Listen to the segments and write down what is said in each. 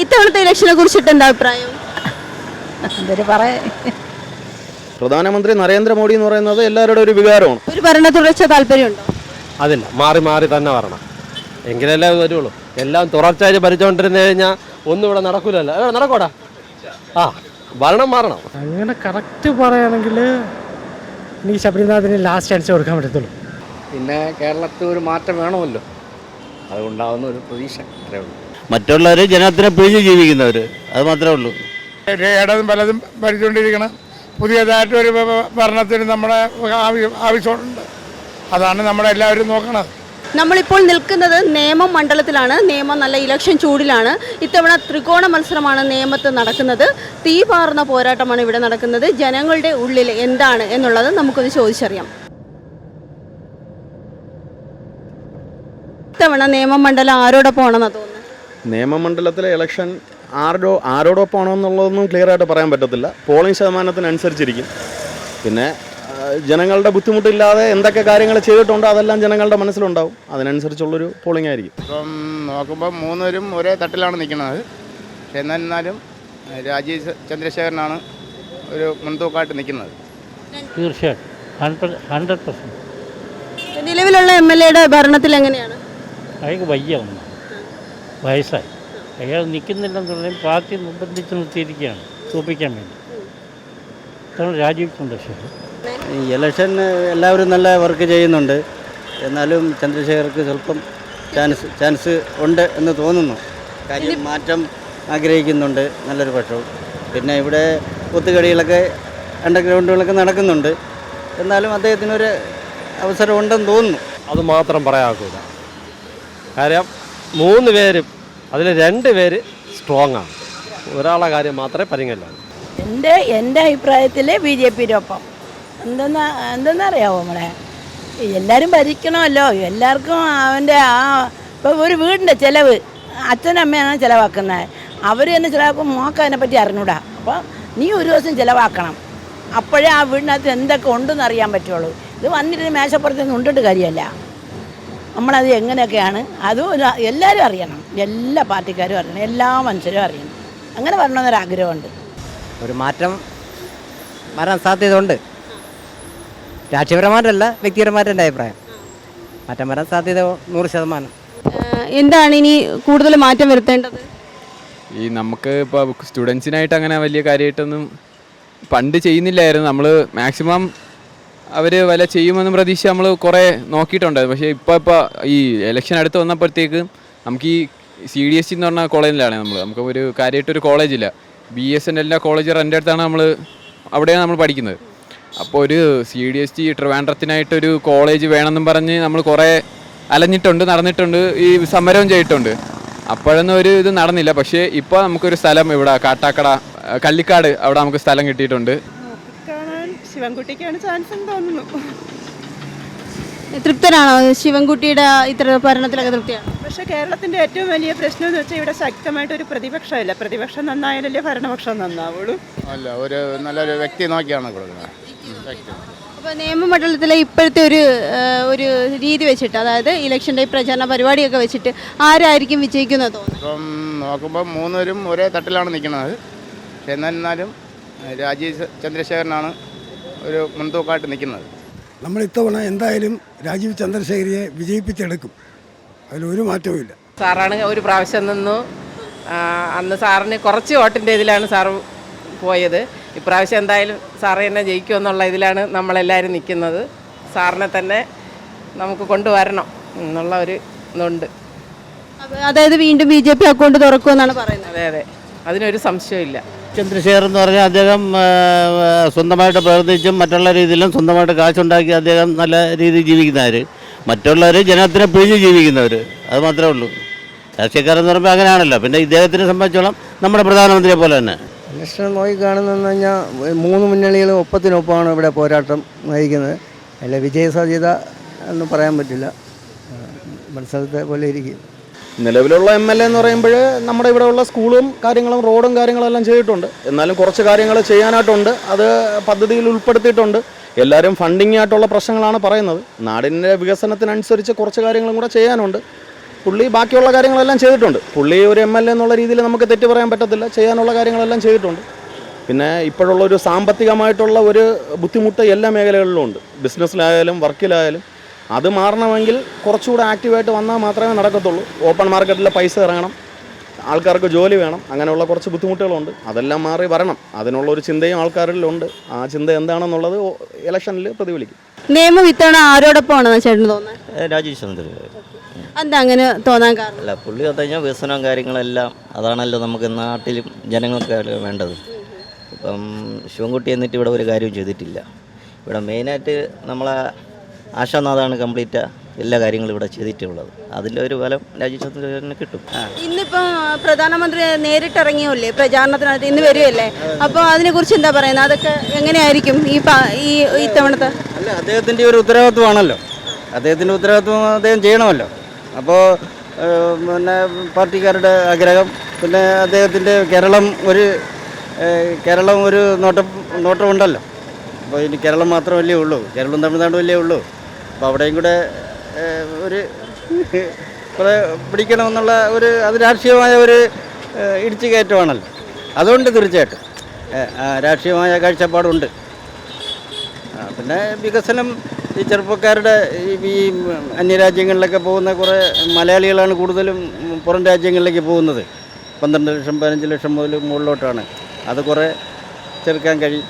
ഇത്തവണത്തെ ഇലക്ഷനെ കുറിച്ചിട്ട് എന്താ അഭിപ്രായം? പ്രധാനമന്ത്രി നരേന്ദ്രമോദി എന്ന് പറയുന്നത് എല്ലാവരുടെ ഒരു വികാരമാണ്. ഒരു ഭരണ തുടർച്ച താല്പര്യമുണ്ടോ? അതില്ല, മാറി മാറി തന്നെ വരണം, എങ്കിലല്ലേ വരുള്ളൂ. എല്ലാം തുടർച്ചയായി ഭരിച്ചുകൊണ്ടിരുന്നു കഴിഞ്ഞാൽ ഒന്നും ഇവിടെ നടക്കൂലല്ലോ. നടക്കൂടാ, ഭരണം മാറണം. അങ്ങനെ കറക്റ്റ് പറയുകയാണെങ്കിൽ എനിക്ക് ശബരിനാഥിന് ലാസ്റ്റ് ചാൻസ് കൊടുക്കാൻ പറ്റത്തുള്ളൂ. പിന്നെ കേരളത്തിൽ ഒരു മാറ്റം വേണമല്ലോ, അതുകൊണ്ടാവുന്ന ഒരു പ്രതീക്ഷ അത്രേ ഉള്ളൂ. മറ്റുള്ളവർ ജനത്തിനെ പിഴിഞ്ഞ് ജീവിക്കുന്നവർ, അത് മാത്രമേ ഉള്ളൂ. ഇടതും പലതും ഭരിച്ചുകൊണ്ടിരിക്കണം. പുതിയതായിട്ടൊരു ഭരണത്തിന് നമ്മുടെ ആവശ്യമുണ്ട്, അതാണ് നമ്മളെല്ലാവരും നോക്കണത്. നമ്മളിപ്പോൾ നിൽക്കുന്നത് നേമം മണ്ഡലത്തിലാണ്. നേമം നല്ല ഇലക്ഷൻ ചൂടിലാണ്. ഇത്തവണ ത്രികോണ മത്സരമാണ് നേമത്ത് നടക്കുന്നത്. തീ പാർന്ന പോരാട്ടമാണ് ഇവിടെ നടക്കുന്നത്. ജനങ്ങളുടെ ഉള്ളിൽ എന്താണ് എന്നുള്ളത് നമുക്കൊന്ന് ചോദിച്ചറിയാം. ഇത്തവണ നേമം മണ്ഡലം ആരോടൊപ്പമാണെന്നാണ് തോന്നുന്നത്? നേമം മണ്ഡലത്തിലെ ഇലക്ഷൻ ആരോടൊപ്പമാണോ എന്നുള്ളതൊന്നും ക്ലിയർ ആയിട്ട് പറയാൻ പറ്റത്തില്ല. പോളിംഗ് ശതമാനത്തിനനുസരിച്ചിരിക്കും. പിന്നെ ജനങ്ങളുടെ ബുദ്ധിമുട്ടില്ലാതെ എന്തൊക്കെ കാര്യങ്ങൾ ചെയ്തിട്ടുണ്ടോ അതെല്ലാം ജനങ്ങളുടെ മനസ്സിലുണ്ടാവും. അതിനനുസരിച്ചുള്ളൊരു പോളിംഗ് ആയിരിക്കും. ഇപ്പം നോക്കുമ്പോൾ മൂന്നുപേരും ഒരേ തട്ടിലാണ് നിൽക്കുന്നത്. പക്ഷെ എന്നാലും രാജീവ് ചന്ദ്രശേഖരനാണ് ഒരു മുൻതൂക്കമായിട്ട് നിൽക്കുന്നത്. തീർച്ചയായിട്ടും 100%. നിലവിലുള്ള MLA യുടെ ഭരണത്തിൽ എങ്ങനെയാണ്? അയാൾക്ക് വയ്യ, ഒന്ന് വയസ്സായി, അയാൾ നിൽക്കുന്നില്ലെന്നുള്ളതിൽ പാർട്ടി നിർബന്ധിച്ച് നിർത്തിയിരിക്കുകയാണ് തോൽപ്പിക്കാൻ വേണ്ടി. അതാണ് രാജീവ് ചന്ദ്രശേഖർ. ഇലക്ഷൻ എല്ലാവരും നല്ല വർക്ക് ചെയ്യുന്നുണ്ട്, എന്നാലും ചന്ദ്രശേഖർക്ക് സ്വല്പം ചാൻസ് ഉണ്ട് എന്ന് തോന്നുന്നു. കാര്യം മാറ്റം ആഗ്രഹിക്കുന്നുണ്ട് നല്ലൊരു പക്ഷവും. പിന്നെ ഇവിടെ ഒത്തുകളികളൊക്കെ അണ്ടർഗ്രൗണ്ടുകളൊക്കെ നടക്കുന്നുണ്ട്, എന്നാലും അദ്ദേഹത്തിനൊരു അവസരം ഉണ്ടെന്ന് തോന്നുന്നു. അത് മാത്രം പറയാക്കൂല. കാര്യം 3 പേരും അതിൽ 2 പേര് സ്ട്രോങ് ആണ്. ഒരാളെ കാര്യം മാത്രമേ പരിഗണിക്കുള്ളൂ. എൻ്റെ അഭിപ്രായത്തിൽ BJPയുടെ ഒപ്പം. എന്തെന്നറിയാവോ, നമ്മളെ എല്ലാവരും ഭരിക്കണമല്ലോ. എല്ലാവർക്കും അവൻ്റെ ഇപ്പോൾ ഒരു വീടിൻ്റെ ചിലവ് അച്ഛനമ്മയാണ് ചിലവാക്കുന്നത്. അവർ തന്നെ ചിലവാക്കും, മോക്ക് അതിനെപ്പറ്റി അറിഞ്ഞൂടാ. അപ്പോൾ നീ ഒരു ദിവസം ചിലവാക്കണം, അപ്പോഴേ ആ വീടിനകത്ത് എന്തൊക്കെ ഉണ്ടെന്ന് അറിയാൻ പറ്റുള്ളൂ. ഇത് വന്നിട്ട് മേശപ്പുറത്തൊന്നും ഉണ്ടിട്ട് കാര്യമല്ല. നമ്മളത് എങ്ങനെയൊക്കെയാണ് അതും എല്ലാവരും അറിയണം, എല്ലാ പാർട്ടിക്കാരും അറിയണം, എല്ലാ മനുഷ്യരും അറിയണം. അങ്ങനെ വരണമെന്നൊരാഗ്രഹമുണ്ട്. ഒരു മാറ്റം വരാൻ സാധ്യതയുണ്ട്. രാഷ്ട്രീയപരമായിട്ടല്ല, വ്യക്തിപരമായിട്ട് എൻ്റെ അഭിപ്രായം. മാറ്റം വരാൻ സാധ്യത 100%. എന്താണ് ഇനി കൂടുതൽ മാറ്റം വരുത്തേണ്ടത്? നമുക്ക് ഇപ്പോൾ സ്റ്റുഡൻസിനായിട്ട് അങ്ങനെ വലിയ കാര്യമായിട്ടൊന്നും പണ്ട് ചെയ്യുന്നില്ലായിരുന്നു. നമ്മൾ മാക്സിമം അവർ വല്ല ചെയ്യുമെന്ന് പ്രതീക്ഷ നമ്മൾ കുറേ നോക്കിയിട്ടുണ്ടായിരുന്നു. പക്ഷേ ഇപ്പോൾ ഈ ഇലക്ഷൻ അടുത്ത് വന്നപ്പോഴത്തേക്ക് നമുക്ക് ഈ CDSC എന്ന് പറഞ്ഞ കോളേജിലാണ് നമുക്ക് ഒരു കാര്യമായിട്ടൊരു കോളേജില്ല. BSNL കോളേജ് എൻ്റെ അടുത്താണ്, അവിടെയാണ് നമ്മൾ പഠിക്കുന്നത്. അപ്പോൾ ഒരു CDSC ട്രിവാൻഡ്രത്തിനായിട്ടൊരു കോളേജ് വേണമെന്നും പറഞ്ഞ് നമ്മൾ കുറേ അലഞ്ഞിട്ടുണ്ട്, നടന്നിട്ടുണ്ട്, ഈ സമരവും ചെയ്തിട്ടുണ്ട്. അപ്പോഴൊന്നും ഒരു ഇത് നടന്നില്ല. പക്ഷേ ഇപ്പോൾ നമുക്കൊരു സ്ഥലം ഇവിടെ കാട്ടാക്കട കള്ളിക്കാട് അവിടെ നമുക്ക് സ്ഥലം കിട്ടിയിട്ടുണ്ട്. ശിവൻകുട്ടിക്കാണ് ചാൻസ് എന്ന് തോന്നുന്നു. തൃപ്തനാണോ ശിവൻകുട്ടിയുടെ ഇത്ര ഭരണത്തിലൊക്കെ? തൃപ്തിയാണ്. പക്ഷേ കേരളത്തിൻ്റെ ഏറ്റവും വലിയ പ്രശ്നം എന്ന് വെച്ചാൽ ഇവിടെ ശക്തമായിട്ടൊരു പ്രതിപക്ഷമില്ല. പ്രതിപക്ഷം നന്നായാലല്ലേ ഭരണപക്ഷം നന്നാവുള്ളൂ. അല്ല, ഒരു നല്ലൊരു വ്യക്തി നോക്കിയാണ് കൊടുക്കുന്നത്. അപ്പോൾ നിയമമണ്ഡലത്തിലെ ഇപ്പോഴത്തെ ഒരു രീതി വെച്ചിട്ട്, അതായത് ഇലക്ഷൻ്റെ പ്രചാരണ പരിപാടിയൊക്കെ വെച്ചിട്ട് ആരായിരിക്കും വിജയിക്കുന്നത് തോന്നുന്നു? ഇപ്പം നോക്കുമ്പോൾ മൂന്നുപേരും ഒരേ തട്ടിലാണ് നിൽക്കുന്നത്. പക്ഷെ എന്നാലും രാജീവ് ചന്ദ്രശേഖരനാണ് ഒരു മുൻതൂക്കമായിട്ട് നിൽക്കുന്നത്. നമ്മൾ ഇത്തവണ എന്തായാലും രാജീവ് ചന്ദ്രശേഖരയെ വിജയിപ്പിച്ചെടുക്കും, അതിലൊരു മാറ്റവും സാറാണ് ഒരു പ്രാവശ്യം നിന്നു. അന്ന് സാറിന് കുറച്ച് വോട്ടിൻ്റെ ഇതിലാണ് സാറ് പോയത്. ഇപ്രാവശ്യം എന്തായാലും സാറ് തന്നെ ജയിക്കുമെന്നുള്ള ഇതിലാണ് നമ്മളെല്ലാവരും നിൽക്കുന്നത്. സാറിനെ തന്നെ നമുക്ക് കൊണ്ടുവരണം എന്നുള്ള ഒരു ഇതുണ്ട്. അതായത് വീണ്ടും BJP അക്കൗണ്ട് തുറക്കുമെന്നാണ് പറയുന്നത്. അതെ അതെ, അതിനൊരു സംശയമില്ല. ചന്ദ്രശേഖർ എന്ന് പറഞ്ഞാൽ അദ്ദേഹം സ്വന്തമായിട്ട് പ്രവർത്തിച്ചും മറ്റുള്ള രീതിയിലും സ്വന്തമായിട്ട് കാശുണ്ടാക്കി അദ്ദേഹം നല്ല രീതിയിൽ ജീവിക്കുന്നവർ. മറ്റുള്ളവർ ജനത്തിനെ പിഴിഞ്ഞ് ജീവിക്കുന്നവർ, അത് മാത്രമേ ഉള്ളൂ. രാഷ്ട്രീയക്കാരെന്ന് പറയുമ്പോൾ അങ്ങനെയാണല്ലോ. പിന്നെ ഇദ്ദേഹത്തിനെ സംബന്ധിച്ചോളം നമ്മുടെ പ്രധാനമന്ത്രിയെ പോലെ തന്നെ. ഇലക്ഷൻ നോക്കി കാണുന്നതെന്ന് പറഞ്ഞാൽ 3 മുന്നണികളും ഒപ്പത്തിനൊപ്പമാണ് ഇവിടെ പോരാട്ടം നയിക്കുന്നത്. അല്ല, വിജയ സാധ്യത എന്ന് പറയാൻ പറ്റില്ല, മത്സരത്തെ പോലെ ഇരിക്കും. നിലവിലുള്ള MLA എന്ന് പറയുമ്പോൾ നമ്മുടെ ഇവിടെയുള്ള സ്കൂളും കാര്യങ്ങളും റോഡും കാര്യങ്ങളും എല്ലാം ചെയ്തിട്ടുണ്ട്. എന്നാലും കുറച്ച് കാര്യങ്ങൾ ചെയ്യാനായിട്ടുണ്ട്, അത് പദ്ധതിയിൽ ഉൾപ്പെടുത്തിയിട്ടുണ്ട്. എല്ലാവരും ഫണ്ടിങ് ആയിട്ടുള്ള പ്രശ്നങ്ങളാണ് പറയുന്നത്. നാടിൻ്റെ വികസനത്തിനനുസരിച്ച് കുറച്ച് കാര്യങ്ങളും കൂടെ ചെയ്യാനുണ്ട്. പുള്ളി ബാക്കിയുള്ള കാര്യങ്ങളെല്ലാം ചെയ്തിട്ടുണ്ട്. പുള്ളി ഒരു MLA എന്നുള്ള രീതിയിൽ നമുക്ക് തെറ്റ് പറയാൻ പറ്റത്തില്ല. ചെയ്യാനുള്ള കാര്യങ്ങളെല്ലാം ചെയ്തിട്ടുണ്ട്. പിന്നെ ഇപ്പോഴുള്ള ഒരു സാമ്പത്തികമായിട്ടുള്ള ഒരു ബുദ്ധിമുട്ട് എല്ലാ മേഖലകളിലും ഉണ്ട്. ബിസിനസ്സിലായാലും വർക്കിലായാലും അത് മാറണമെങ്കിൽ കുറച്ചുകൂടെ ആക്റ്റീവായിട്ട് വന്നാൽ മാത്രമേ നടക്കത്തുള്ളൂ. ഓപ്പൺ മാർക്കറ്റിൽ പൈസ ഇറങ്ങണം, ആൾക്കാർക്ക് ജോലി വേണം, അങ്ങനെയുള്ള കുറച്ച് ബുദ്ധിമുട്ടുകളുണ്ട്. അതെല്ലാം മാറി വരണം. അതിനുള്ള ഒരു ചിന്തയും ആൾക്കാരിലുണ്ട്. ആ ചിന്ത എന്താണെന്നുള്ളത് ഇലക്ഷനിൽ പ്രതിഫലിക്കും. നിയമം ഇത്തവണ ആരോടൊപ്പമാണെന്ന് ചേട്ടന് തോന്നുന്നത്? രാജീവ് ചന്ദ്ര എന്താ അങ്ങനെ തോന്നാൻ കാരണം? അല്ല, പുള്ളി പറഞ്ഞു കഴിഞ്ഞാൽ വികസനവും കാര്യങ്ങളെല്ലാം അതാണല്ലോ നമുക്ക് നാട്ടിലും ജനങ്ങൾക്ക് വേണ്ടത്. ഇപ്പം ശിവൻകുട്ടി എന്നിട്ട് ഇവിടെ ഒരു കാര്യവും ചെയ്തിട്ടില്ല. ഇവിടെ മെയിനായിട്ട് നമ്മളെ ആശാനാഥാണ് കംപ്ലീറ്റ് എല്ലാ കാര്യങ്ങളും ഇവിടെ ചെയ്തിട്ടുള്ളത്. അതിൻ്റെ ഒരു ഫലം രാജീവ് ചന്ദ്രന് കിട്ടും. ഇന്നിപ്പം പ്രധാനമന്ത്രി നേരിട്ടിറങ്ങിയല്ലേ പ്രചാരണത്തിനകത്ത്, ഇന്ന് വരുമല്ലേ? അപ്പോൾ അതിനെക്കുറിച്ച് എന്താ പറയുന്നത്? അതൊക്കെ എങ്ങനെയായിരിക്കും ഈ ഇത്തവണത്തെ? അല്ല, അദ്ദേഹത്തിൻ്റെ ഒരു ഉത്തരവാദിത്വമാണല്ലോ. അദ്ദേഹത്തിൻ്റെ ഉത്തരവാദിത്വം അദ്ദേഹം ചെയ്യണമല്ലോ. അപ്പോൾ പിന്നെ പാർട്ടിക്കാരുടെ ആഗ്രഹം, പിന്നെ അദ്ദേഹത്തിൻ്റെ കേരളം ഒരു നോട്ടമുണ്ടല്ലോ. അപ്പോൾ ഇനി കേരളം മാത്രമല്ലേ ഉള്ളൂ, കേരളം തമിഴ്നാടും അല്ലേ ഉള്ളൂ. അപ്പോൾ അവിടെയും കൂടെ ഒരു കുറേ പിടിക്കണമെന്നുള്ള അത് രാഷ്ട്രീയമായ ഒരു ഇടിച്ചു കയറ്റമാണല്ലോ. അതുകൊണ്ട് തീർച്ചയായിട്ടും രാഷ്ട്രീയമായ കാഴ്ചപ്പാടുണ്ട്. പിന്നെ വികസനം ഈ ചെറുപ്പക്കാരുടെ ഈ അന്യരാജ്യങ്ങളിലൊക്കെ പോകുന്ന കുറേ മലയാളികളാണ് കൂടുതലും പുറം രാജ്യങ്ങളിലേക്ക് പോകുന്നത്. 12 ലക്ഷം 15 ലക്ഷം മുതൽ മുകളിലോട്ടാണ്. അത് കുറേ ചെറുക്കാൻ കഴിയും.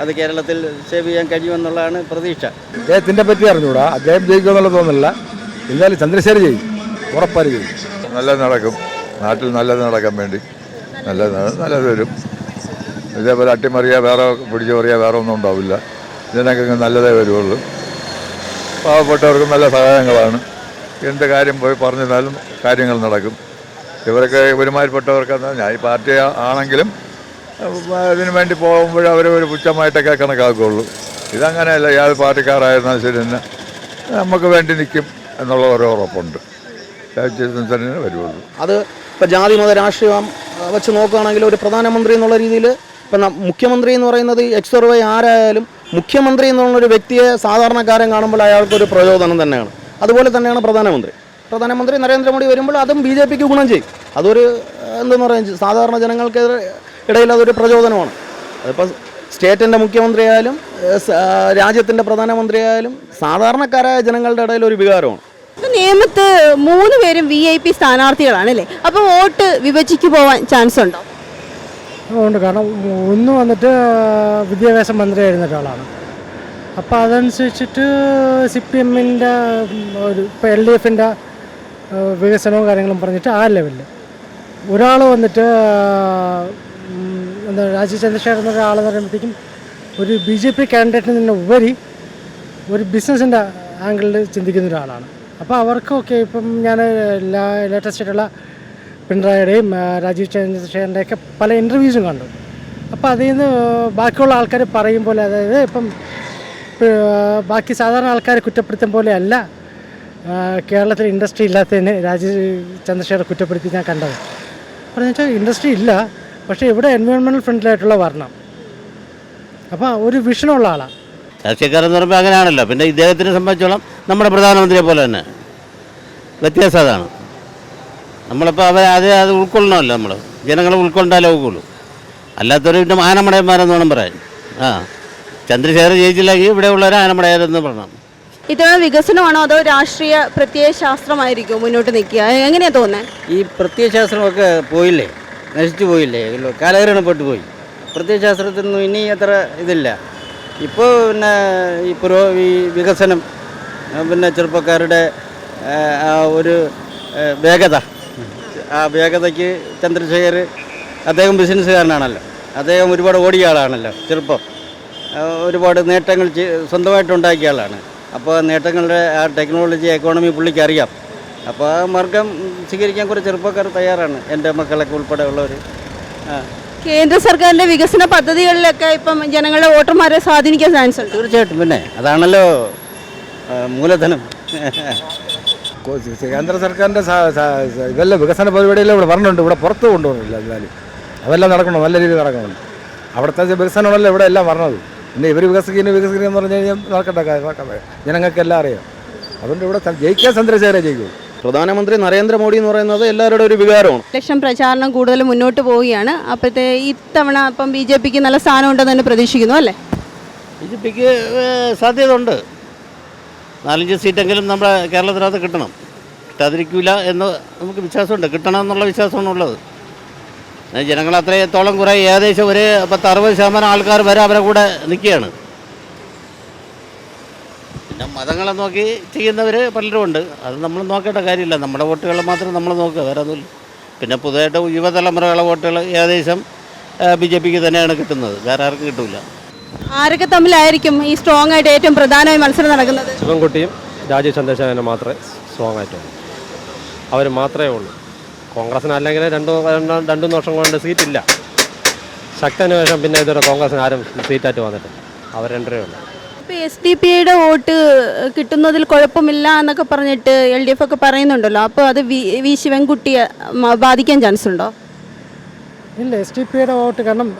അത് കേരളത്തിൽ സേവ് ചെയ്യാൻ കഴിയുമെന്നുള്ളതാണ് പ്രതീക്ഷ. അദ്ദേഹത്തിൻ്റെ പറ്റി അറിഞ്ഞൂടാ, അദ്ദേഹം ജയിക്കുമെന്നുള്ള തോന്നുന്നില്ല. എന്നാലും ചന്ദ്രശേഖർ ചെയ്യും, ഉറപ്പായി ചെയ്യും. നല്ലത് നടക്കും, നാട്ടിൽ നല്ലത് നടക്കാൻ വേണ്ടി നല്ലത് വരും. ഇതേപോലെ അട്ടിമറിയാ വേറെ പിടിച്ചു പറയാ വേറെ ഒന്നും ഉണ്ടാവില്ല. ജനങ്ങൾക്ക് നല്ലതേ വരുള്ളൂ. പാവപ്പെട്ടവർക്ക് നല്ല സഹായങ്ങളാണ്. എന്ത് കാര്യം പോയി പറഞ്ഞാലും കാര്യങ്ങൾ നടക്കും. ഇവരൊക്കെ ഒരുമാതിരിപ്പെട്ടവർക്ക് ഞാൻ ഈ പാർട്ടി ആണെങ്കിലും ഇതിനു വേണ്ടി പോകുമ്പോൾ അവർ ഒരു പുച്ഛമായിട്ടൊക്കെ കണക്കാക്കുകയുള്ളൂ. ഇതങ്ങനെയല്ല, ഏത് പാർട്ടിക്കാരായിരുന്നാലും ശരി തന്നെ നമുക്ക് വേണ്ടി നിൽക്കും എന്നുള്ള ഓരോ ഉറപ്പുണ്ട്. തന്നെ വരുള്ളൂ. അത് ഇപ്പോൾ ജാതി മത രാഷ്ട്രീയം വെച്ച് നോക്കുകയാണെങ്കിൽ ഒരു പ്രധാനമന്ത്രി എന്നുള്ള രീതിയിൽ ഇപ്പം മുഖ്യമന്ത്രി എന്ന് പറയുന്നത് എക്സ് ആരായാലും മുഖ്യമന്ത്രി എന്നുള്ളൊരു വ്യക്തിയെ സാധാരണക്കാരൻ കാണുമ്പോൾ അയാൾക്കൊരു പ്രചോദനം തന്നെയാണ്. അതുപോലെ തന്നെയാണ് പ്രധാനമന്ത്രി നരേന്ദ്രമോദി വരുമ്പോൾ അതും BJPക്ക് ഗുണം ചെയ്യും. അതൊരു എന്തെന്ന് പറയുക, സാധാരണ ജനങ്ങൾക്ക് ഇടയിൽ അതൊരു പ്രചോദനമാണ്. അതിപ്പോൾ സ്റ്റേറ്റിൻ്റെ മുഖ്യമന്ത്രി ആയാലും രാജ്യത്തിൻ്റെ പ്രധാനമന്ത്രി ആയാലും സാധാരണക്കാരായ ജനങ്ങളുടെ ഇടയിൽ ഒരു വികാരമാണ്. നിയമത്ത് 3 പേരും VIP സ്ഥാനാർത്ഥികളാണ് അല്ലേ? അപ്പോൾ വോട്ട് വിഭജിക്ക് പോവാൻ ചാൻസ് ഉണ്ടോ? ഉണ്ട്. കാരണം ഒന്ന് വന്നിട്ട് വിദ്യാഭ്യാസ മന്ത്രി ആയിരുന്ന ഒരാളാണ്. അപ്പോൾ അതനുസരിച്ചിട്ട് CPMൻ്റെ ഇപ്പോൾ LDFൻ്റെ വികസനവും കാര്യങ്ങളും പറഞ്ഞിട്ട് ആ ലെവലിൽ ഒരാൾ വന്നിട്ട് എന്താ രാജീവ് ചന്ദ്രശേഖർ എന്ന ഒരാളെന്ന് പറയുമ്പോഴത്തേക്കും ഒരു BJP കാൻഡിഡേറ്റിൽ നിന്ന് ഉപരി ഒരു ബിസിനസ്സിൻ്റെ ആംഗിളിൽ ചിന്തിക്കുന്ന ഒരാളാണ്. അപ്പോൾ അവർക്കൊക്കെ ഇപ്പം ഞാൻ ലേറ്റസ്റ്റ് ആയിട്ടുള്ള പിണറായിയുടെയും രാജീവ് ചന്ദ്രശേഖരൻ്റെയൊക്കെ പല ഇൻ്റർവ്യൂസും കണ്ടു. അപ്പോൾ അതിൽ നിന്ന് ബാക്കിയുള്ള ആൾക്കാർ പറയും പോലെ, അതായത് ഇപ്പം ബാക്കി സാധാരണ ആൾക്കാരെ കുറ്റപ്പെടുത്തും പോലെ അല്ല കേരളത്തിൽ ഇൻഡസ്ട്രി ഇല്ലാത്തതിന് രാജീവ് ചന്ദ്രശേഖർ കുറ്റപ്പെടുത്തി ഞാൻ കണ്ടത്. പറഞ്ഞു വെച്ചാൽ ഇൻഡസ്ട്രി ഇല്ല, പക്ഷേ ഇവിടെ എൻവയോൺമെൻറ്റൽ ഫ്രണ്ട്ലിയായിട്ടുള്ള വരണം. അപ്പോൾ ഒരു വിഷനുള്ള ആളാണ് രാഷ്ട്രീയക്കാരെന്ന് പറയുമ്പോൾ. അങ്ങനെയാണല്ലോ. പിന്നെ ഇദ്ദേഹത്തിനെ സംബന്ധിച്ചോളം നമ്മുടെ പ്രധാനമന്ത്രിയെ പോലെ തന്നെ വ്യത്യാസം അതാണ്. നമ്മളിപ്പോൾ അത് ഉൾക്കൊള്ളണമല്ലോ. നമ്മൾ ജനങ്ങളെ ഉൾക്കൊണ്ടാലേ ഒക്കുള്ളൂ. അല്ലാത്തൊരു പിന്നെ ആനമടയന്മാരെന്ന് വേണം പറയാൻ. ചന്ദ്രശേഖർ ജയിച്ചില്ലെങ്കിൽ ഇവിടെ ഉള്ളവർ ആനമടയരെന്ന് പറയണം. ഇത്തവണ വികസനമാണോ അതോ രാഷ്ട്രീയ പ്രത്യയശാസ്ത്രമായിരിക്കും മുന്നോട്ട് നിൽക്കുക? എങ്ങനെയാണ് തോന്നുന്നത്? ഈ പ്രത്യയശാസ്ത്രമൊക്കെ പോയില്ലേ, നശിച്ചു പോയില്ലേ, കാലഹരണപ്പെട്ടു പോയി. പ്രത്യയശാസ്ത്രത്തിനൊന്നും ഇനി അത്ര ഇതില്ല. ഇപ്പോൾ പിന്നെ ഈ വികസനം, പിന്നെ ചെറുപ്പക്കാരുടെ ആ ഒരു വേഗത, ആ വേഗതയ്ക്ക് ചന്ദ്രശേഖർ അദ്ദേഹം ബിസിനസ്സുകാരനാണല്ലോ. അദ്ദേഹം ഒരുപാട് ഓടിയ ആളാണല്ലോ. ചെറുപ്പം ഒരുപാട് നേട്ടങ്ങൾ സ്വന്തമായിട്ടുണ്ടാക്കിയ ആളാണ്. അപ്പോൾ നേട്ടങ്ങളുടെ ആ ടെക്നോളജി എക്കോണമി പുള്ളിക്ക് അറിയാം. അപ്പോൾ ആ മാർഗം സ്വീകരിക്കാൻ കുറേ ചെറുപ്പക്കാർ തയ്യാറാണ്, എൻ്റെ മക്കളൊക്കെ ഉൾപ്പെടെ ഉള്ളവർ. കേന്ദ്ര സർക്കാരിൻ്റെ വികസന പദ്ധതികളിലൊക്കെ ഇപ്പം ജനങ്ങളുടെ വോട്ടർമാരെ സ്വാധീനിക്കാൻ ചാൻസ് ഉണ്ട്. തീർച്ചയായിട്ടും. പിന്നെ അതാണല്ലോ മൂലധനം. കേന്ദ്ര സർക്കാരിൻ്റെ ഇതെല്ലാം വികസന പരിപാടിയെല്ലാം ഇവിടെ പറഞ്ഞിട്ടുണ്ട്. ഇവിടെ പുറത്ത് കൊണ്ടുപോകുന്നില്ല. എന്നാലും അതെല്ലാം നടക്കണം, നല്ല രീതിയിൽ നടക്കണം. അവിടുത്തെ വികസനമാണല്ലോ ഇവിടെ എല്ലാം പറഞ്ഞത്. പിന്നെ ഇവർ വികസിക്കുന്നു പറഞ്ഞു കഴിഞ്ഞാൽ നടക്കട്ടെ, ജനങ്ങൾക്കെല്ലാം അറിയാം. അതുകൊണ്ട് ഇവിടെ ജയിക്കാൻ ചന്ദ്രശേഖരേ ജയിക്കും. പ്രധാനമന്ത്രി നരേന്ദ്രമോദി എന്ന് പറയുന്നത് എല്ലാവരുടെ ഒരു വികാരമാണ്. ഇലക്ഷൻ പ്രചാരണം കൂടുതൽ മുന്നോട്ട് പോവുകയാണ്. അപ്പോഴത്തെ ഇത്തവണ അപ്പം BJPക്ക് നല്ല സ്ഥാനം ഉണ്ടെന്ന് തന്നെ പ്രതീക്ഷിക്കുന്നു അല്ലേ? BJPക്ക് സാധ്യത ഉണ്ട്. 4-5 സീറ്റെങ്കിലും നമ്മുടെ കേരളത്തിനകത്ത് കിട്ടണം. കിട്ടാതിരിക്കില്ല എന്ന് നമുക്ക് വിശ്വാസമുണ്ട്. കിട്ടണം എന്നുള്ള വിശ്വാസമാണ് ഉള്ളത്. ജനങ്ങൾ അത്രത്തോളം കുറേ ഏകദേശം ഒരു 60% ആൾക്കാർ വരെ അവരെ കൂടെ നിൽക്കുകയാണ്. പിന്നെ മതങ്ങളെ നോക്കി ചെയ്യുന്നവർ പലരും ഉണ്ട്. അത് നമ്മൾ നോക്കേണ്ട കാര്യമില്ല. നമ്മുടെ വോട്ടുകൾ മാത്രം നമ്മൾ നോക്കുക, വേറെ ഒന്നുമില്ല. പിന്നെ പുതുതായിട്ട് യുവതലമുറകളെ വോട്ടുകൾ ഏകദേശം BJPക്ക് തന്നെയാണ് കിട്ടുന്നത്, വേറെ ആർക്കും കിട്ടില്ല. ആരൊക്കെ തമ്മിലായിരിക്കും ഈ സ്ട്രോങ് ആയിട്ട് ഏറ്റവും പ്രധാനമായി മത്സരം നടക്കുന്നത്? ശിവൻകുട്ടിയും രാജീവ് ചന്ദ്രശേഖരനും മാത്രമേ സ്ട്രോങ് ആയിട്ടുള്ളൂ. അവർ മാത്രമേ ഉള്ളൂ. കോൺഗ്രസിന് അല്ലെങ്കിൽ രണ്ടു വർഷം കൊണ്ട് സീറ്റില്ല. ശക്തന് ശേഷം പിന്നെ ഇതുവരെ കോൺഗ്രസിന് ആരും സീറ്റായിട്ട് വന്നിട്ടില്ല. അവർ രണ്ടരേ ഉള്ളൂ. ഇപ്പോൾ SDPയുടെ വോട്ട് കിട്ടുന്നതിൽ കുഴപ്പമില്ല എന്നൊക്കെ പറഞ്ഞിട്ട് LDF ഒക്കെ പറയുന്നുണ്ടല്ലോ. അപ്പോൾ അത് വി ശിവൻകുട്ടിയെ ബാധിക്കാൻ ചാൻസ് ഉണ്ടോ? ഇല്ല, SDPയുടെ വോട്ട് കാരണം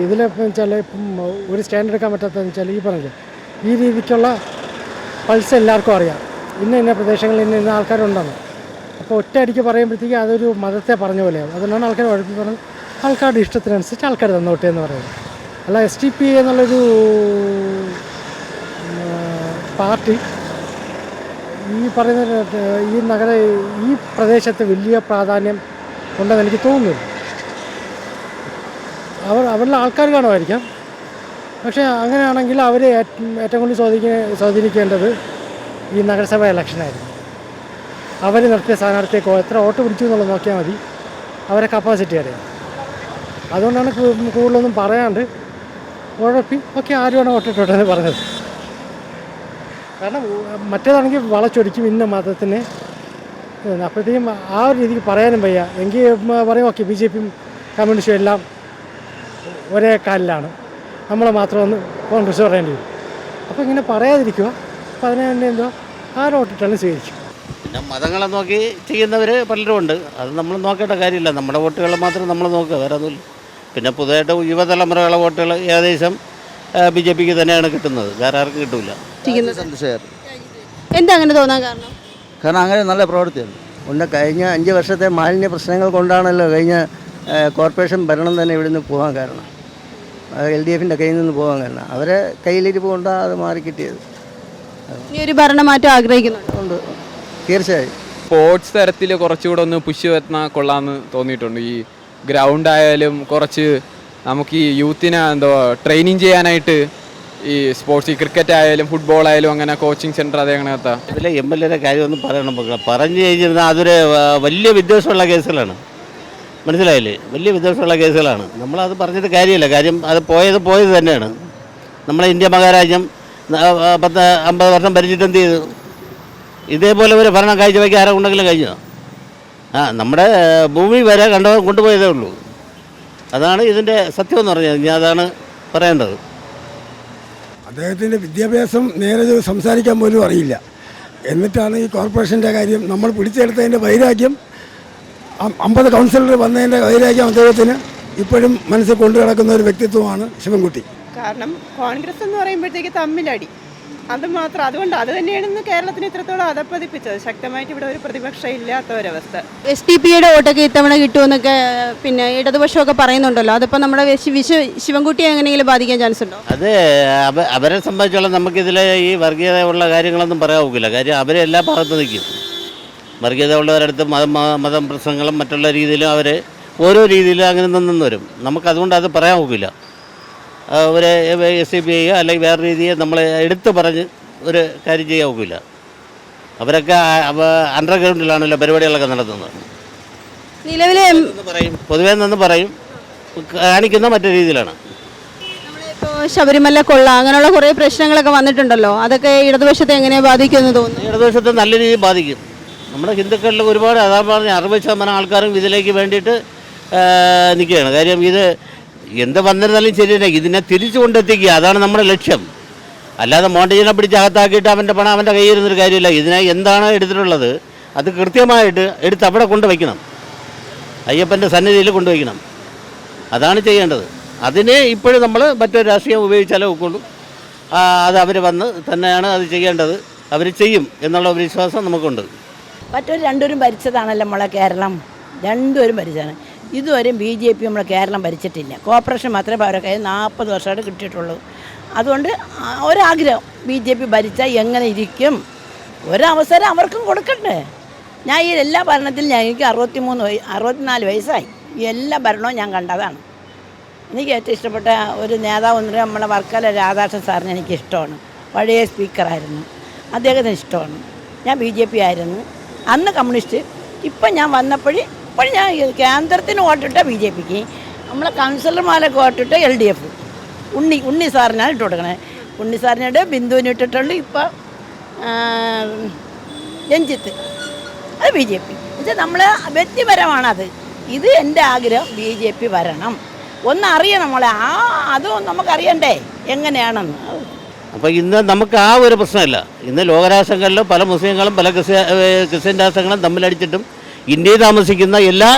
ഇതിലെന്ന് വെച്ചാൽ ഇപ്പം ഒരു സ്റ്റാൻഡ് എടുക്കാൻ പറ്റാത്തതെന്ന് വെച്ചാൽ ഈ പറഞ്ഞത് ഈ രീതിക്കുള്ള പൾസ് എല്ലാവർക്കും അറിയാം. ഇന്ന പ്രദേശങ്ങളിൽ ഇന്ന ആൾക്കാരുണ്ടെന്ന്. അപ്പോൾ ഒറ്റയടിക്ക് പറയുമ്പോഴത്തേക്ക് അതൊരു മതത്തെ പറഞ്ഞ പോലെയാവും. അതുകൊണ്ടാണ് ആൾക്കാർ ഉഴപ്പി പറഞ്ഞത് ആൾക്കാരുടെ ഇഷ്ടത്തിനനുസരിച്ച് ആൾക്കാർ തന്നോട്ടെ എന്ന് പറയുന്നത്. അല്ല SDP എന്നുള്ളൊരു പാർട്ടി ഈ പറയുന്ന ഈ പ്രദേശത്ത് വലിയ പ്രാധാന്യം ഉണ്ടെന്ന് എനിക്ക് തോന്നുന്നില്ല. അവരുടെ ആൾക്കാർ കാണുമായിരിക്കാം. പക്ഷേ അങ്ങനെയാണെങ്കിൽ അവർ ഏറ്റവും കൂടുതൽ സ്വാധീനിക്കേണ്ടത് ഈ നഗരസഭ ഇലക്ഷനായിരുന്നു. അവർ നടത്തിയ സ്ഥാനാർത്ഥിയെ എത്ര വോട്ട് പിടിച്ചു എന്നുള്ളത് നോക്കിയാൽ മതി. അവരെ കപ്പാസിറ്റി അറിയാം. അതുകൊണ്ടാണ് കൂടുതലൊന്നും പറയാണ്ട് ഉഴപ്പി ഓക്കെ ആര് വേണം വോട്ടിട്ടോട്ടെ എന്ന് പറഞ്ഞത്. കാരണം മറ്റേതാണെങ്കിൽ വളച്ചൊടിക്കും ഇന്ന മതത്തിന്. അപ്പോഴത്തേക്കും ആ ഒരു രീതിക്ക് പറയാനും വയ്യ. എങ്കിൽ പറയും ഓക്കെ BJPയും കമ്മ്യൂണിസ്റ്റും എല്ലാം ഒരേ കാലിലാണ്, നമ്മൾ മാത്രം ഒന്ന് കോൺഗ്രസ് പറയേണ്ടി വരും. അപ്പോൾ ഇങ്ങനെ പറയാതിരിക്കുക. അപ്പോൾ അതിനെ തന്നെ എന്തോ ആര് വോട്ടിട്ടാണ് സ്വീകരിക്കും. പിന്നെ മതങ്ങളെ നോക്കി ചെയ്യുന്നവർ പലരും ഉണ്ട്. അത് നമ്മൾ നോക്കേണ്ട കാര്യമില്ല. നമ്മുടെ വോട്ടുകൾ മാത്രം നമ്മൾ നോക്കുക, വേറെ ഒന്നുമില്ല. പിന്നെ പുതുതായിട്ട് യുവതലമുറകളെ വോട്ടുകൾ ഏകദേശം BJPക്ക് തന്നെയാണ് കിട്ടുന്നത്, വേറെ ആർക്കും കിട്ടില്ല. എന്താ അങ്ങനെ തോന്നാൻ കാരണം? കാരണം അങ്ങനെ നല്ല പ്രവൃത്തിയാണ്. കഴിഞ്ഞ 5 വർഷത്തെ മാലിന്യ പ്രശ്നങ്ങൾ കൊണ്ടാണല്ലോ കഴിഞ്ഞ കോർപ്പറേഷൻ ഭരണം തന്നെ ഇവിടുന്ന് പോകാൻ കാരണം. LDFൻ്റെ കയ്യിൽ നിന്ന് പോകാൻ കാരണം അവരെ കയ്യിലിരിപ്പ് കൊണ്ടാണ് അത് മാറിക്കിട്ടിയത്. ഈ ഒരു ഭരണമാറ്റം ആഗ്രഹിക്കുന്നുണ്ട്. തീർച്ചയായും സ്പോർട്സ് തരത്തിൽ കുറച്ചുകൂടെ ഒന്ന് പുഷ് വരുന്ന കൊള്ളാമെന്ന് തോന്നിയിട്ടുണ്ട്. ഈ ഗ്രൗണ്ട് ആയാലും കുറച്ച് നമുക്ക് ഈ യൂത്തിനെ ട്രെയിനിങ് ചെയ്യാനായിട്ട് ഈ സ്പോർട്സ്, ഈ ക്രിക്കറ്റ് ആയാലും ഫുട്ബോൾ ആയാലും അങ്ങനെ കോച്ചിങ് സെൻറ്റർ അതേ അങ്ങനത്തെ അതിലെ MLA കാര്യമൊന്നും പറയണം. പറഞ്ഞു കഴിഞ്ഞിരുന്നാൽ അതൊരു വലിയ വിദ്വേഷമുള്ള കേസുകളാണ്. മനസ്സിലായില്ലേ? വലിയ വിദ്വേഷമുള്ള കേസുകളാണ്. നമ്മളത് പറഞ്ഞിട്ട് കാര്യമില്ല. കാര്യം അത് പോയത് തന്നെയാണ്. നമ്മളെ ഇന്ത്യ മഹാരാജ്യം 50 വർഷം ഭരിച്ചിട്ട് എന്ത് ചെയ്തു? ഇതേപോലെ ഒരു ഭരണം കാഴ്ചവെക്കാൻ ആരെ ഉണ്ടെങ്കിലും കഴിഞ്ഞോ? നമ്മുടെ ഭൂമി വരെ കൊണ്ടുപോയതേ ഉള്ളൂ. അതാണ് ഇതിൻ്റെ സത്യം എന്ന് പറഞ്ഞാൽ. ഞാൻ അതാണ് പറയേണ്ടത്. അദ്ദേഹത്തിൻ്റെ വിദ്യാഭ്യാസം നേരെ സംസാരിക്കാൻ പോലും അറിയില്ല. എന്നിട്ടാണ് ഈ കോർപ്പറേഷൻ്റെ കാര്യം നമ്മൾ പിടിച്ചെടുത്തതിൻ്റെ വൈരാഗ്യം, 50 കൗൺസിലർ വന്നതിൻ്റെ വൈരാഗ്യം അദ്ദേഹത്തിന് ഇപ്പോഴും മനസ്സിൽ കൊണ്ടു കിടക്കുന്ന ഒരു വ്യക്തിത്വമാണ് ശിവൻകുട്ടി. കാരണം കോൺഗ്രസ് എന്ന് പറയുമ്പോഴത്തേക്ക് തമ്മിലടി, അത് മാത്രം. അതുകൊണ്ട് അത് തന്നെയാണ് കേരളത്തിന് ഇത്രത്തോളം അധപ്പതിപ്പിച്ചത്. ശക്തമായിട്ട് ഇവിടെ ഒരു പ്രതിപക്ഷം ഇല്ലാത്ത ഒരവസ്ഥ. SDPയുടെ വോട്ടൊക്കെ ഇത്തവണ കിട്ടുമെന്നൊക്കെ പിന്നെ ഇടതുപക്ഷമൊക്കെ പറയുന്നുണ്ടല്ലോ. അതിപ്പോൾ നമ്മുടെ ശിവൻകുട്ടിയെ എങ്ങനെയെങ്കിലും ബാധിക്കാൻ ചാൻസ് ഉണ്ടോ? അത് അവരെ സംബന്ധിച്ചോളം നമുക്കിതിൽ ഈ വർഗീയത ഉള്ള കാര്യങ്ങളൊന്നും പറയാൻ ഒക്കില്ല. കാര്യം അവരെ എല്ലാ ഭാഗത്തും നിൽക്കും. വർഗീയത ഉള്ളവരടുത്ത് മതം പ്രശ്നങ്ങളും മറ്റുള്ള രീതിയിലും അവർ ഓരോ രീതിയിലും അങ്ങനെ നിന്ന് വരും. നമുക്കതുകൊണ്ട് അത് പറയാൻ ഒക്കില്ല. ഒരു SDPI അല്ലെങ്കിൽ വേറെ രീതിയെ നമ്മൾ എടുത്തു പറഞ്ഞ് ഒരു കാര്യം ചെയ്യാൻ ഒക്കില്ല. അവരൊക്കെ അണ്ടർഗ്രൗണ്ടിലാണല്ലോ പരിപാടികളൊക്കെ നടത്തുന്നത്. നിലവിലെ പറയും പൊതുവേ നിന്ന് പറയും, കാണിക്കുന്ന മറ്റു രീതിയിലാണ്. ഇപ്പോൾ ശബരിമല കൊള്ള അങ്ങനെയുള്ള കുറേ പ്രശ്നങ്ങളൊക്കെ വന്നിട്ടുണ്ടല്ലോ. അതൊക്കെ ഇടതുപക്ഷത്തെ എങ്ങനെ ബാധിക്കുമെന്ന് തോന്നുന്നു? ഇടതുപക്ഷത്തെ നല്ല രീതിയിൽ ബാധിക്കും. നമ്മുടെ ഹിന്ദുക്കളിൽ ഒരുപാട്, അതാ പറഞ്ഞ 60% ആൾക്കാരും ഇതിലേക്ക് വേണ്ടിയിട്ട് നിൽക്കുകയാണ്. കാര്യം ഇത് എന്ത് വന്നിരുന്നാലും ശരിയല്ല, ഇതിനെ തിരിച്ചു കൊണ്ടെത്തിക്കുക, അതാണ് നമ്മുടെ ലക്ഷ്യം. അല്ലാതെ മോണ്ടജിനെ പിടിച്ച് അകത്താക്കിയിട്ട് അവൻ്റെ പണം അവൻ്റെ കയ്യിൽ ഇരുന്നൊരു കാര്യമില്ല. ഇതിനെ എന്താണ് എടുത്തിട്ടുള്ളത് അത് കൃത്യമായിട്ട് എടുത്ത് അവിടെ കൊണ്ടുവയ്ക്കണം, അയ്യപ്പൻ്റെ സന്നിധിയിൽ കൊണ്ടുവയ്ക്കണം. അതാണ് ചെയ്യേണ്ടത്. അതിന് ഇപ്പോഴും നമ്മൾ മറ്റൊരു രാഷ്ട്രീയം ഉപയോഗിച്ചാലേ ഒക്കുള്ളൂ. അത് അവർ വന്ന് തന്നെയാണ് അത് ചെയ്യേണ്ടത്. അവർ ചെയ്യും എന്നുള്ള ഒരു വിശ്വാസം നമുക്കുണ്ട്. മറ്റൊരു രണ്ടുപേരും ഭരിച്ചതാണല്ലോ നമ്മളെ കേരളം, രണ്ടുപേരും ഭരിച്ചതാണ്. ഇതുവരെ BJP നമ്മളെ കേരളം ഭരിച്ചിട്ടില്ല. കോർപ്പറേഷൻ മാത്രമേ അവരുടെ കയ്യിൽ 40 വർഷമായിട്ട് കിട്ടിയിട്ടുള്ളൂ. അതുകൊണ്ട് ഒരാഗ്രഹം BJP ഭരിച്ചാൽ എങ്ങനെ ഇരിക്കും, ഒരവസരം അവർക്കും കൊടുക്കണ്ടേ. ഞാൻ ഈ എല്ലാ ഭരണത്തിലും എനിക്ക് 64 വയസ്സായി. ഈ എല്ലാ ഭരണവും ഞാൻ കണ്ടതാണ്. എനിക്ക് ഏറ്റവും ഇഷ്ടപ്പെട്ട ഒരു നേതാവ് എന്ന് പറയുന്നത് നമ്മളെ വർക്കല രാധാകൃഷ്ണൻ സാറിന് എനിക്ക് ഇഷ്ടമാണ്. പഴയ സ്പീക്കറായിരുന്നു, അദ്ദേഹത്തിന് ഇഷ്ടമാണ്. ഞാൻ BJP ആയിരുന്നു, അന്ന് കമ്മ്യൂണിസ്റ്റ്. ഇപ്പം ഞാൻ വന്നപ്പോഴും ഇപ്പോൾ ഞാൻ കേന്ദ്രത്തിന് വോട്ടിട്ട BJPക്ക്, നമ്മളെ കൗൺസിലർമാരൊക്കെ വോട്ടിട്ട് LDF. ഉണ്ണി സാറിനാണ് ഇട്ട് കൊടുക്കണേ. ഉണ്ണി സാറിനോട് ബിന്ദുവിന് ഇട്ടിട്ടുണ്ട്. ഇപ്പം രഞ്ജിത്ത്, അത് BJP. എന്നുവെച്ചാൽ നമ്മൾ വ്യക്തിപരമാണത്. ഇത് എൻ്റെ ആഗ്രഹം, BJP വരണം. ഒന്നറിയണം നമ്മളെ, അതും നമുക്കറിയണ്ടേ എങ്ങനെയാണെന്ന്. അപ്പോൾ ഇന്ന് നമുക്ക് ആ ഒരു പ്രശ്നമില്ല. ഇന്ന് ലോകരാഷ്ട്രങ്ങളിലും പല മുസ്ലിങ്ങളും പല ക്രിസ്ത്യൻ രാഷ്ട്രങ്ങളും തമ്മിലടിച്ചിട്ടും ഇന്ത്യയിൽ താമസിക്കുന്ന എല്ലാ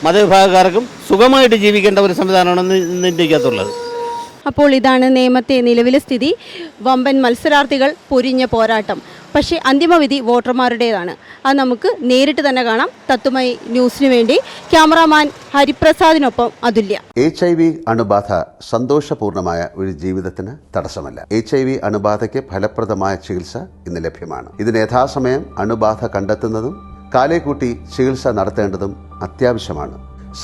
മതവിഭാഗക്കാർക്കും സുഖമായിട്ട് ജീവിക്കേണ്ട ഒരു സംവിധാനമാണ് ഇന്ന് ഇന്ത്യക്കകത്തുള്ളത്. അപ്പോൾ ഇതാണ് നേമത്തെ നിലവിലെ സ്ഥിതി. വമ്പൻ മത്സരാർത്ഥികൾ പൊരിഞ്ഞ പോരാട്ടം. പക്ഷേ അന്തിമവിധി വോട്ടർമാരുടേതാണ്. അത് നമുക്ക് നേരിട്ട് തന്നെ കാണാം. തത്തുമൈ ന്യൂസിനു വേണ്ടി ക്യാമറാമാൻ ഹരിപ്രസാദിനൊപ്പം അതുല്യ. HIV അണുബാധ സന്തോഷപൂർണമായ ഒരു ജീവിതത്തിന് തടസ്സമല്ല. HIV അണുബാധയ്ക്ക് ഫലപ്രദമായ ചികിത്സ ഇന്ന് ലഭ്യമാണ്. ഇതിന് യഥാസമയം അണുബാധ കണ്ടെത്തുന്നതും കാലേക്കൂട്ടി ചികിത്സ നടത്തേണ്ടതും അത്യാവശ്യമാണ്.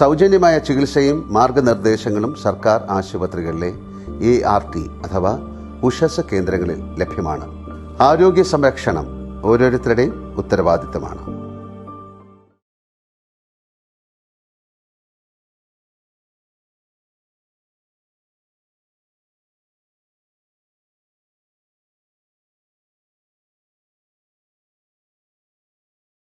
സൗജന്യമായ ചികിത്സയും മാർഗനിർദ്ദേശങ്ങളും സർക്കാർ ആശുപത്രികളിലെ ART അഥവാ ഉഷസ് കേന്ദ്രങ്ങളിൽ ലഭ്യമാണ്. ആരോഗ്യ സംരക്ഷണം ഓരോരുത്തരുടെയും ഉത്തരവാദിത്തമാണ്.